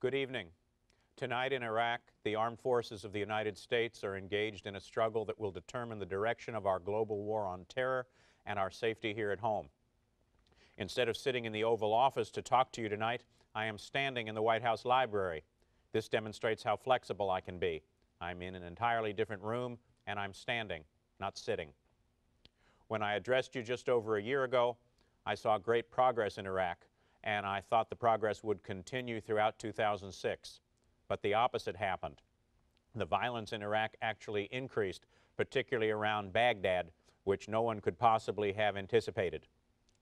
Good evening. Tonight in Iraq, the armed forces of the United States are engaged in a struggle that will determine the direction of our global war on terror and our safety here at home. Instead of sitting in the Oval Office to talk to you tonight, I am standing in the White House Library. This demonstrates how flexible I can be. I'm in an entirely different room, and I'm standing, not sitting. When I addressed you just over a year ago, I saw great progress in Iraq, and I thought the progress would continue throughout 2006. But the opposite happened. The violence in Iraq actually increased, particularly around Baghdad, which no one could possibly have anticipated.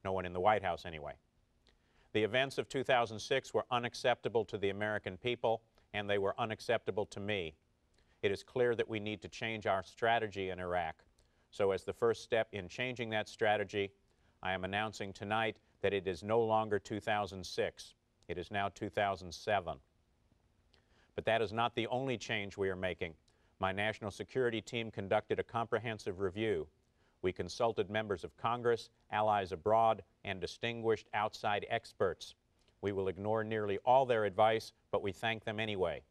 No one in the White House, anyway. The events of 2006 were unacceptable to the American people, and they were unacceptable to me. It is clear that we need to change our strategy in Iraq. So as the first step in changing that strategy, I am announcing tonight that it is no longer 2006. It is now 2007. But that is not the only change we are making. My national security team conducted a comprehensive review. We consulted members of Congress, allies abroad, and distinguished outside experts. We will ignore nearly all their advice, but we thank them anyway.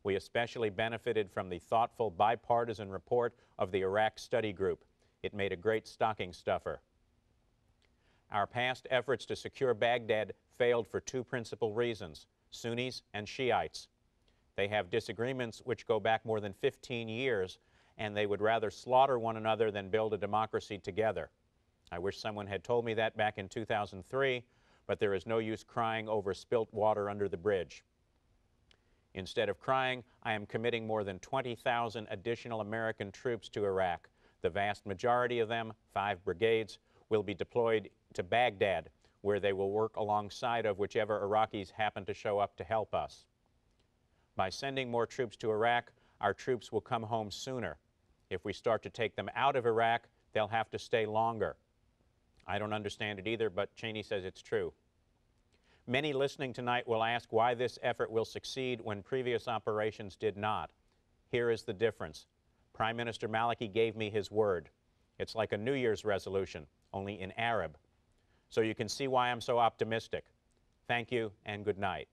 We especially benefited from the thoughtful bipartisan report of the Iraq Study Group. It made a great stocking stuffer. Our past efforts to secure Baghdad failed for two principal reasons: Sunnis and Shiites. They have disagreements which go back more than 15 years, and they would rather slaughter one another than build a democracy together. I wish someone had told me that back in 2003, but there is no use crying over spilt water under the bridge. Instead of crying, I am committing more than 20,000 additional American troops to Iraq. The vast majority of them, 5 brigades, will be deployed to Baghdad, where they will work alongside of whichever Iraqis happen to show up to help us. By sending more troops to Iraq, our troops will come home sooner. If we start to take them out of Iraq, they'll have to stay longer. I don't understand it either, but Cheney says it's true. Many listening tonight will ask why this effort will succeed when previous operations did not. Here is the difference. Prime Minister Maliki gave me his word. It's like a New Year's resolution, only in Arab. So you can see why I'm so optimistic. Thank you and good night.